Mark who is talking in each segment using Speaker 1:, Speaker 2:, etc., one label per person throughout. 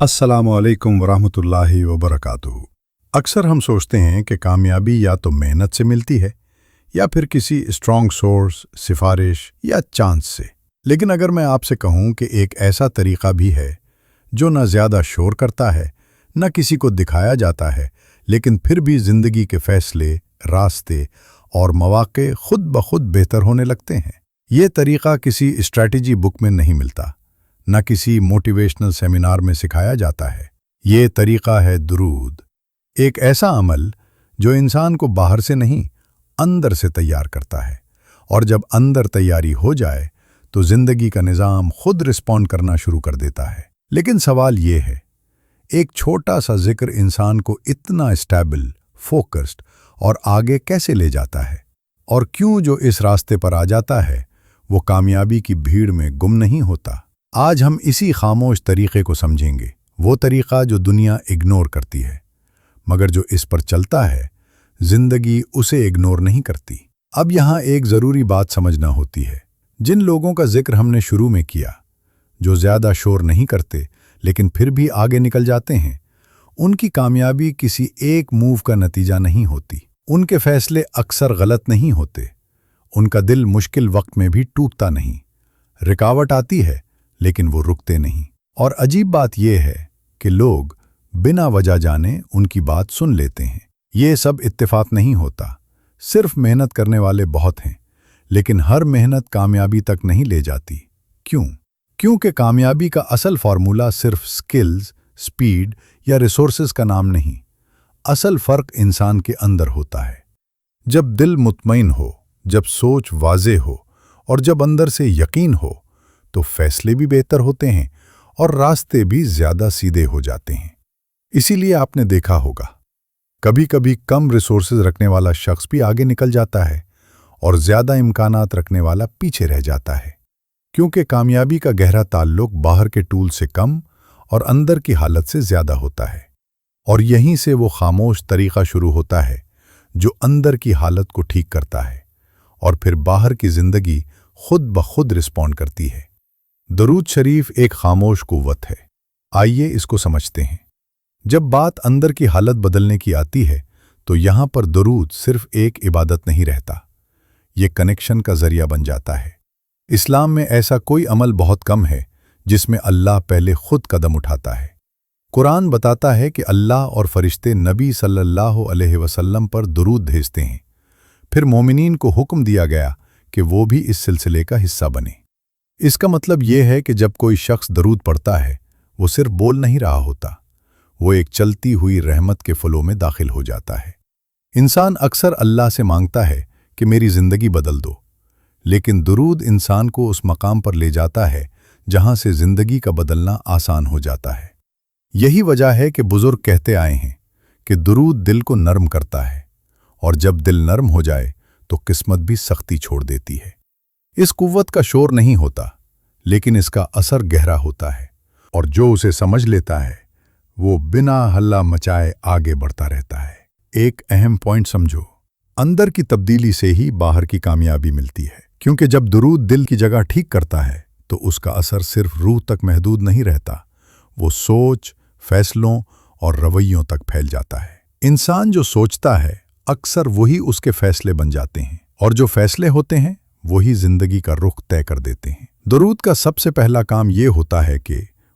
Speaker 1: अस्सलाम वालेकुम वरहमतुल्लाहि वबरकातुहू। अक्सर हम सोचते हैं कि कामयाबी या तो मेहनत से मिलती है या फिर किसी स्ट्रॉन्ग सोर्स, सिफारिश या चांस से। लेकिन अगर मैं आपसे कहूं कि एक ऐसा तरीका भी है जो न ज़्यादा शोर करता है, न किसी को दिखाया जाता है, लेकिन फिर भी ज़िंदगी के फैसले, रास्ते और मौक़े खुद ब खुद बेहतर होने लगते हैं। ये तरीका किसी स्ट्रैटेजी बुक में नहीं मिलता, न किसी मोटिवेशनल सेमिनार में सिखाया जाता है। ये तरीका है दुरूद, एक ऐसा अमल जो इंसान को बाहर से नहीं, अंदर से तैयार करता है। और जब अंदर तैयारी हो जाए तो ज़िंदगी का निज़ाम खुद रिस्पॉन्ड करना शुरू कर देता है। लेकिन सवाल ये है, एक छोटा सा जिक्र इंसान को इतना स्टेबल, फोकस्ड और आगे कैसे ले जाता है? और क्यों जो इस रास्ते पर आ जाता है वो कामयाबी की भीड़ में गुम नहीं होता? आज हम इसी खामोश तरीक़े को समझेंगे, वो तरीक़ा जो दुनिया इग्नोर करती है, मगर जो इस पर चलता है ज़िंदगी उसे इग्नोर नहीं करती। अब यहाँ एक ज़रूरी बात समझना होती है। जिन लोगों का जिक्र हमने शुरू में किया, जो ज़्यादा शोर नहीं करते लेकिन फिर भी आगे निकल जाते हैं, उनकी कामयाबी किसी एक मूव का नतीजा नहीं होती। उनके फैसले अक्सर गलत नहीं होते। उनका दिल मुश्किल वक्त में भी टूटता नहीं। रुकावट आती है लेकिन वो रुकते नहीं। और अजीब बात यह है कि लोग बिना वजह जाने उनकी बात सुन लेते हैं। ये सब इत्तेफाक नहीं होता। सिर्फ मेहनत करने वाले बहुत हैं, लेकिन हर मेहनत कामयाबी तक नहीं ले जाती। क्यों? क्योंकि कामयाबी का असल फार्मूला सिर्फ स्किल्स, स्पीड या रिसोर्सेज का नाम नहीं। असल फ़र्क इंसान के अंदर होता है। जब दिल मुतमईन हो, जब सोच वाज़े हो और जब अंदर से यकीन हो, तो फैसले भी बेहतर होते हैं और रास्ते भी ज़्यादा सीधे हो जाते हैं। इसीलिए आपने देखा होगा, कभी कभी कम रिसोर्सेज रखने वाला शख्स भी आगे निकल जाता है और ज़्यादा इम्कानात रखने वाला पीछे रह जाता है। क्योंकि कामयाबी का गहरा ताल्लुक बाहर के टूल से कम और अंदर की हालत से ज़्यादा होता है। और यहीं से वो खामोश तरीक़ा शुरू होता है जो अंदर की हालत को ठीक करता है और फिर बाहर की ज़िंदगी खुद ब खुद रिस्पॉन्ड करती है। दरूद शरीफ एक खामोश कुव्वत है। आइए इसको समझते हैं। जब बात अंदर की हालत बदलने की आती है तो यहाँ पर दरूद सिर्फ एक इबादत नहीं रहता, ये कनेक्शन का ज़रिया बन जाता है। इस्लाम में ऐसा कोई अमल बहुत कम है जिसमें अल्लाह पहले खुद कदम उठाता है। कुरान बताता है कि अल्लाह और फरिश्ते नबी सल्लल्लाहु अलैहि वसल्लम पर दुरूद भेजते हैं। फिर मोमिनीन को हुक्म दिया गया कि वो भी इस सिलसिले का हिस्सा बने। इसका मतलब ये है कि जब कोई शख्स दरूद पढ़ता है, वो सिर्फ बोल नहीं रहा होता, वो एक चलती हुई रहमत के फलों में दाखिल हो जाता है। इंसान अक्सर अल्लाह से मांगता है कि मेरी ज़िंदगी बदल दो, लेकिन दुरूद इंसान को उस मकाम पर ले जाता है जहां से ज़िंदगी का बदलना आसान हो जाता है। यही वजह है कि बुज़ुर्ग कहते आए हैं कि दुरूद दिल को नरम करता है, और जब दिल नरम हो जाए तो किस्मत भी सख्ती छोड़ देती है। इस कुव्वत का शोर नहीं होता, लेकिन इसका असर गहरा होता है, और जो उसे समझ लेता है वो बिना हल्ला मचाए आगे बढ़ता रहता है। एक अहम पॉइंट समझो, अंदर की तब्दीली से ही बाहर की कामयाबी मिलती है। क्योंकि जब दुरूद दिल की जगह ठीक करता है तो उसका असर सिर्फ रूह तक महदूद नहीं रहता, वो सोच, फैसलों और रवैयों तक फैल जाता है। इंसान जो सोचता है अक्सर वही उसके फैसले बन जाते हैं, और जो फैसले होते हैं वही जिंदगी का रुख तय कर देते हैं। दुरूद का सबसे पहला काम ये होता है कि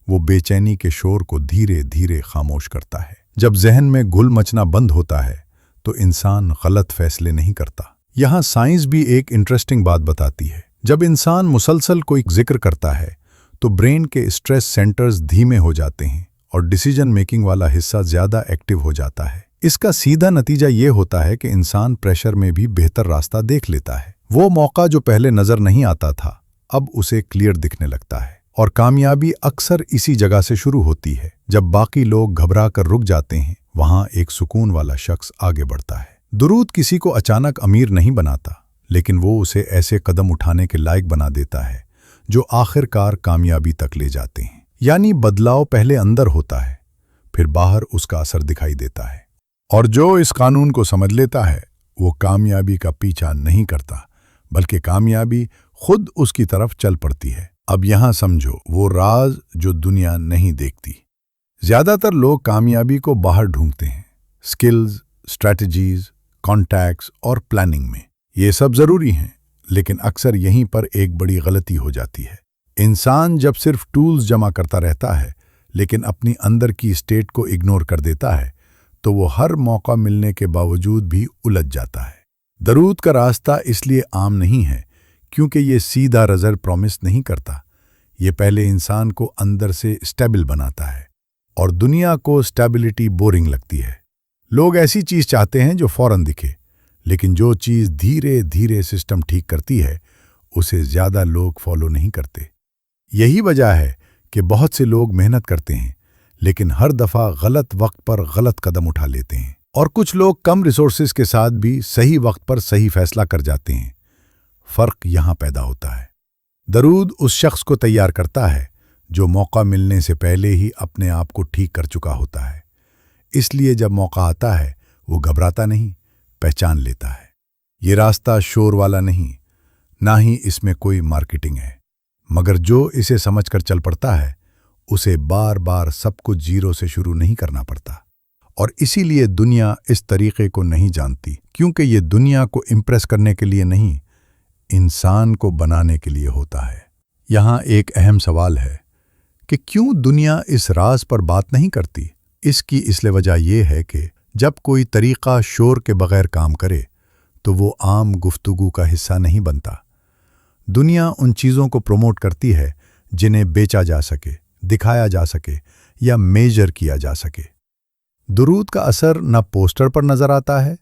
Speaker 1: वो बेचैनी के शोर को धीरे धीरे खामोश करता है। जब जहन में घुल मचना बंद होता है तो इंसान गलत फैसले नहीं करता। यहाँ साइंस भी एक इंटरेस्टिंग बात बताती है। जब इंसान मुसलसल कोई जिक्र करता है तो ब्रेन के स्ट्रेस सेंटर्स धीमे हो जाते हैं और डिसीजन मेकिंग वाला हिस्सा ज़्यादा एक्टिव हो जाता है। इसका सीधा नतीजा ये होता है कि इंसान प्रेशर में भी बेहतर रास्ता देख लेता है। वो मौका जो पहले नज़र नहीं आता था, अब उसे क्लियर दिखने लगता है। और कामयाबी अक्सर इसी जगह से शुरू होती है। जब बाकी लोग घबरा कर रुक जाते हैं, वहाँ एक सुकून वाला शख्स आगे बढ़ता है। दुरूद किसी को अचानक अमीर नहीं बनाता, लेकिन वो उसे ऐसे कदम उठाने के लायक बना देता है जो आखिरकार कामयाबी तक ले जाते हैं। यानी बदलाव पहले अंदर होता है, फिर बाहर उसका असर दिखाई देता है। और जो इस कानून को समझ लेता है वो कामयाबी का पीछा नहीं करता, बल्कि कामयाबी खुद उसकी तरफ चल पड़ती है। अब यहाँ समझो वो राज जो दुनिया नहीं देखती। ज़्यादातर लोग कामयाबी को बाहर ढूंढते हैं, स्किल्स, स्ट्रैटेजीज, कॉन्टैक्ट्स और प्लानिंग में। ये सब ज़रूरी हैं, लेकिन अक्सर यहीं पर एक बड़ी गलती हो जाती है। इंसान जब सिर्फ टूल्स जमा करता रहता है लेकिन अपनी अंदर की स्टेट को इग्नोर कर देता है तो वो हर मौका मिलने के बावजूद भी उलझ जाता है। दरूद का रास्ता इसलिए आम नहीं है क्योंकि ये सीधा रिजल्ट प्रॉमिस नहीं करता। ये पहले इंसान को अंदर से स्टेबल बनाता है, और दुनिया को स्टेबिलिटी बोरिंग लगती है। लोग ऐसी चीज़ चाहते हैं जो फौरन दिखे, लेकिन जो चीज़ धीरे धीरे सिस्टम ठीक करती है उसे ज़्यादा लोग फॉलो नहीं करते। यही वजह है कि बहुत से लोग मेहनत करते हैं लेकिन हर दफ़ा गलत वक्त पर गलत कदम उठा लेते हैं, और कुछ लोग कम रिसोर्सेज के साथ भी सही वक्त पर सही फैसला कर जाते हैं। फ़र्क यहाँ पैदा होता है। दरूद उस शख्स को तैयार करता है जो मौका मिलने से पहले ही अपने आप को ठीक कर चुका होता है। इसलिए जब मौका आता है वो घबराता नहीं, पहचान लेता है। ये रास्ता शोर वाला नहीं, ना ही इसमें कोई मार्केटिंग है, मगर जो इसे समझकर चल पड़ता है उसे बार बार सब कुछ जीरो से शुरू नहीं करना पड़ता। और इसीलिए दुनिया इस तरीके को नहीं जानती, क्योंकि ये दुनिया को इम्प्रेस करने के लिए नहीं, इंसान को बनाने के लिए होता है। यहाँ एक अहम सवाल है कि क्यों दुनिया इस राज पर बात नहीं करती। इसकी इसलिए वजह यह है कि जब कोई तरीका शोर के बगैर काम करे तो वो आम गुफ्तगू का हिस्सा नहीं बनता। दुनिया उन चीज़ों को प्रमोट करती है जिन्हें बेचा जा सके, दिखाया जा सके या मेजर किया जा सके। दुरूद का असर न पोस्टर पर नज़र आता है,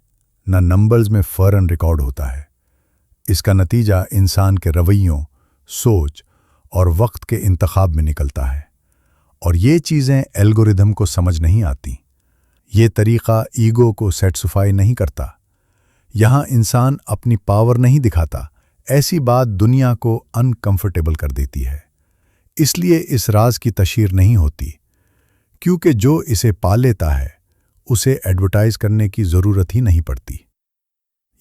Speaker 1: न नंबर्स में फौरन रिकॉर्ड होता है। इसका नतीजा इंसान के रवैयों, सोच और वक्त के इंतखाब में निकलता है, और ये चीज़ें एल्गोरिदम को समझ नहीं आती। ये तरीक़ा ईगो को सेटिस्फाई नहीं करता। यहाँ इंसान अपनी पावर नहीं दिखाता। ऐसी बात दुनिया को अनकंफर्टेबल कर देती है। इसलिए इस राज की तशहीर नहीं होती, क्योंकि जो इसे पा लेता है उसे एडवर्टाइज करने की ज़रूरत ही नहीं पड़ती।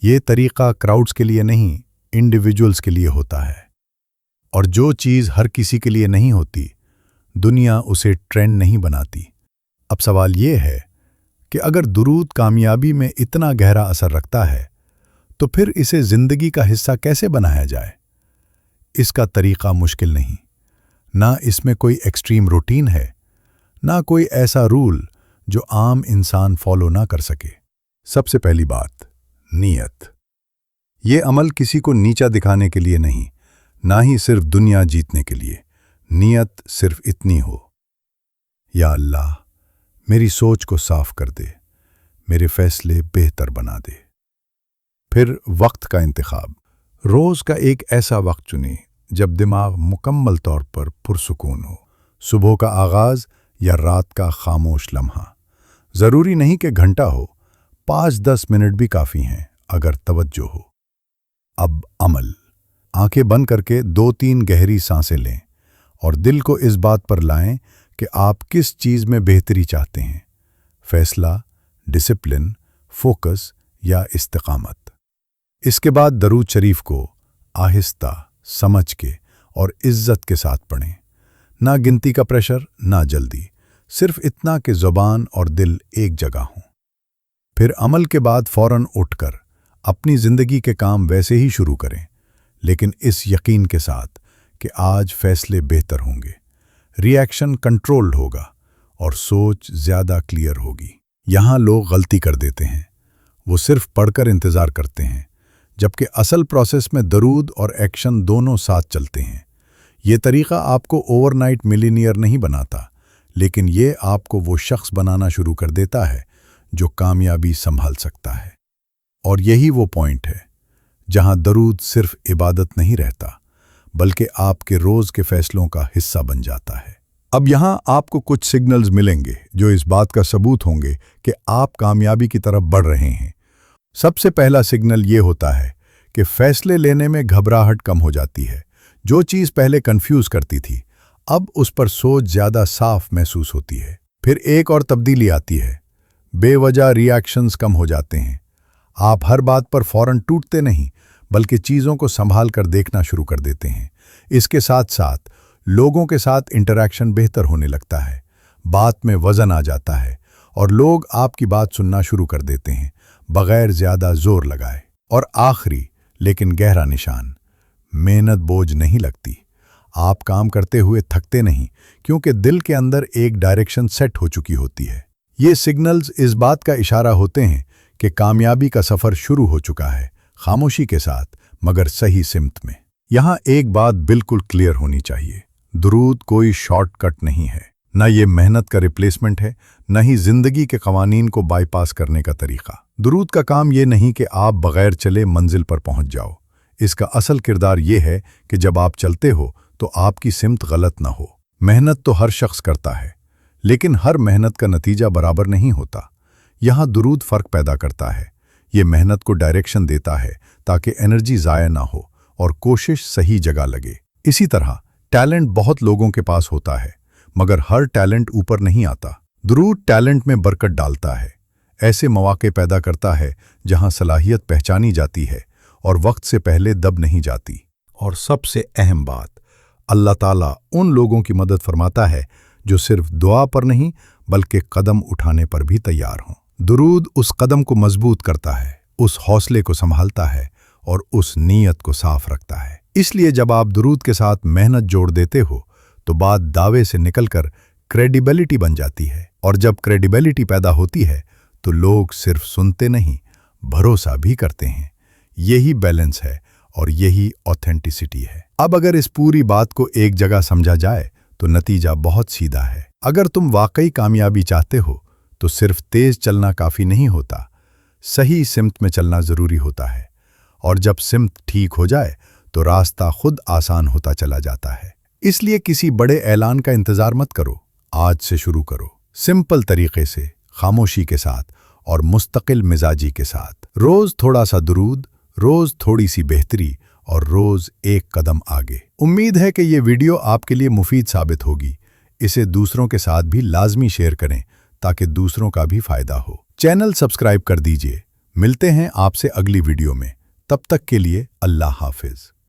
Speaker 1: ये तरीक़ा क्राउड्स के लिए नहीं, इंडिविजुअल्स के लिए होता है, और जो चीज़ हर किसी के लिए नहीं होती, दुनिया उसे ट्रेंड नहीं बनाती। अब सवाल ये है कि अगर दुरूद कामयाबी में इतना गहरा असर रखता है तो फिर इसे ज़िंदगी का हिस्सा कैसे बनाया जाए। इसका तरीक़ा मुश्किल नहीं, ना इसमें कोई एक्सट्रीम रूटीन है, ना कोई ऐसा रूल जो आम इंसान फॉलो ना कर सके। सबसे पहली बात, नीयत। ये अमल किसी को नीचा दिखाने के लिए नहीं, ना ही सिर्फ दुनिया जीतने के लिए। नीयत सिर्फ इतनी हो, या अल्लाह मेरी सोच को साफ कर दे, मेरे फैसले बेहतर बना दे। फिर वक्त का इंतखाब। रोज़ का एक ऐसा वक्त चुनें जब दिमाग मुकम्मल तौर पर पुरसुकून हो। सुबह का आगाज़ या रात का खामोश लम्हा। ज़रूरी नहीं कि घंटा हो, 5-10 मिनट भी काफ़ी हैं अगर तवज्जो हो। अब अमल। आंखें बंद करके 2-3 गहरी सांसें लें और दिल को इस बात पर लाएं कि आप किस चीज़ में बेहतरी चाहते हैं। फैसला, डिसिप्लिन, फोकस या इस्तिकामत। इसके बाद दरूद शरीफ को आहिस्ता, समझ के और इज्जत के साथ पढ़ें। ना गिनती का प्रेशर, ना जल्दी, सिर्फ इतना कि ज़ुबान और दिल एक जगह हों। फिर अमल के बाद फ़ौरन उठकर अपनी ज़िंदगी के काम वैसे ही शुरू करें, लेकिन इस यकीन के साथ कि आज फैसले बेहतर होंगे, रिएक्शन कंट्रोल्ड होगा और सोच ज़्यादा क्लियर होगी। यहाँ लोग गलती कर देते हैं, वो सिर्फ पढ़कर इंतज़ार करते हैं, जबकि असल प्रोसेस में दरूद और एक्शन दोनों साथ चलते हैं। ये तरीक़ा आपको ओवरनाइट मिलीनियर नहीं बनाता, लेकिन ये आपको वो शख्स बनाना शुरू कर देता है जो कामयाबी संभाल सकता है। और यही वो पॉइंट है जहां दरूद सिर्फ इबादत नहीं रहता, बल्कि आपके रोज़ के फैसलों का हिस्सा बन जाता है। अब यहाँ आपको कुछ सिग्नल्स मिलेंगे जो इस बात का सबूत होंगे कि आप कामयाबी की तरफ बढ़ रहे हैं। सबसे पहला सिग्नल ये होता है कि फैसले लेने में घबराहट कम हो जाती है। जो चीज़ पहले कंफ्यूज करती थी, अब उस पर सोच ज़्यादा साफ महसूस होती है। फिर एक और तब्दीली आती है, बेवजह रिएक्शंस कम हो जाते हैं। आप हर बात पर फौरन टूटते नहीं, बल्कि चीज़ों को संभाल कर देखना शुरू कर देते हैं। इसके साथ साथ लोगों के साथ इंटरैक्शन बेहतर होने लगता है। बात में वजन आ जाता है और लोग आपकी बात सुनना शुरू कर देते हैं बगैर ज्यादा जोर लगाए। और आखिरी लेकिन गहरा निशान, मेहनत बोझ नहीं लगती। आप काम करते हुए थकते नहीं, क्योंकि दिल के अंदर एक डायरेक्शन सेट हो चुकी होती है। ये सिग्नल्स इस बात का इशारा होते हैं कि कामयाबी का सफर शुरू हो चुका है, खामोशी के साथ मगर सही सिमत में। यहाँ एक बात बिल्कुल क्लियर होनी चाहिए, दुरूद कोई शॉर्टकट नहीं है। न ये मेहनत का रिप्लेसमेंट है, न ही जिंदगी के कवानीन को बाईपास करने का तरीका। दुरूद का काम ये नहीं कि आप बगैर चले मंजिल पर पहुंच जाओ। इसका असल किरदार ये है कि जब आप चलते हो तो आपकी सिमत गलत ना हो। मेहनत तो हर शख्स करता है, लेकिन हर मेहनत का नतीजा बराबर नहीं होता। यहाँ दुरूद फर्क पैदा करता है। ये मेहनत को डायरेक्शन देता है ताकि एनर्जी ज़ाया ना हो और कोशिश सही जगह लगे। इसी तरह टैलेंट बहुत लोगों के पास होता है, मगर हर टैलेंट ऊपर नहीं आता। दुरूद टैलेंट में बरकत डालता है, ऐसे मौके पैदा करता है जहां सलाहियत पहचानी जाती है और वक्त से पहले दब नहीं जाती। और सबसे अहम बात, अल्लाह ताला उन लोगों की मदद फरमाता है जो सिर्फ दुआ पर नहीं बल्कि कदम उठाने पर भी तैयार हों। दुरूद उस कदम को मजबूत करता है, उस हौसले को संभालता है और उस नीयत को साफ रखता है। इसलिए जब आप दुरूद के साथ मेहनत जोड़ देते हो तो बात दावे से निकलकर क्रेडिबिलिटी बन जाती है, और जब क्रेडिबिलिटी पैदा होती है तो लोग सिर्फ सुनते नहीं, भरोसा भी करते हैं। यही बैलेंस है और यही ऑथेंटिसिटी है। अब अगर इस पूरी बात को एक जगह समझा जाए तो नतीजा बहुत सीधा है। अगर तुम वाकई कामयाबी चाहते हो तो सिर्फ तेज चलना काफी नहीं होता, सही सिमत में चलना जरूरी होता है। और जब सिमत ठीक हो जाए तो रास्ता खुद आसान होता चला जाता है। इसलिए किसी बड़े ऐलान का इंतजार मत करो, आज से शुरू करो, सिंपल तरीके से, खामोशी के साथ और मुस्तकिल मिजाजी के साथ। रोज थोड़ा सा दुरूद, रोज थोड़ी सी बेहतरी और रोज एक कदम आगे। उम्मीद है कि ये वीडियो आपके लिए मुफीद साबित होगी। इसे दूसरों के साथ भी लाजमी शेयर करें ताकि दूसरों का भी फायदा हो। चैनल सब्सक्राइब कर दीजिए। मिलते हैं आपसे अगली वीडियो में, तब तक के लिए अल्लाह हाफिज।